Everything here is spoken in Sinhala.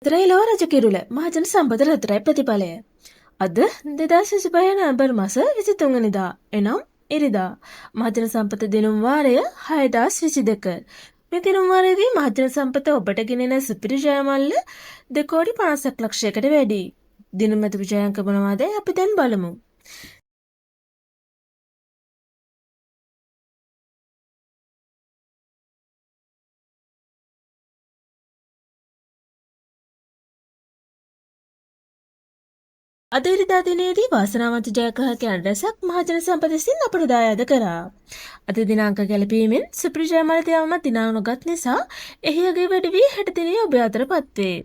ත්‍රෛලව රජකිරුල මහජන සම්පත රතුරයි ප්‍රතිඵලය. අද 2025 නොවැම්බර් මාස 23 වෙනිදා එනම් ඉරිදා මහජන සම්පත දිනුම් වාරය 6022. මේ දිනුම් වාරයේදී මහජන සම්පත ඔබට ගෙනෙන සුපිරි ජයමල්ල 2,50,00,000කට වැඩි. දිනුම් ඇතුළු ජයාංක මොනවාද අපි දැන් බලමු. අද ඉරිදා දිනේදී වාසනාවන්ත ජයග්‍රාහකයන් රැසක් මහජන සම්පත විසින් අපට දායාද කරා. අද දිනාංක ගැලපීමෙන් සුපිරි ජයමල්ල තියාමත් දිනා නොගත් නිසා එහි අගය වැඩි වී 60 දිනයේ ඔබ අතර පත්වේ.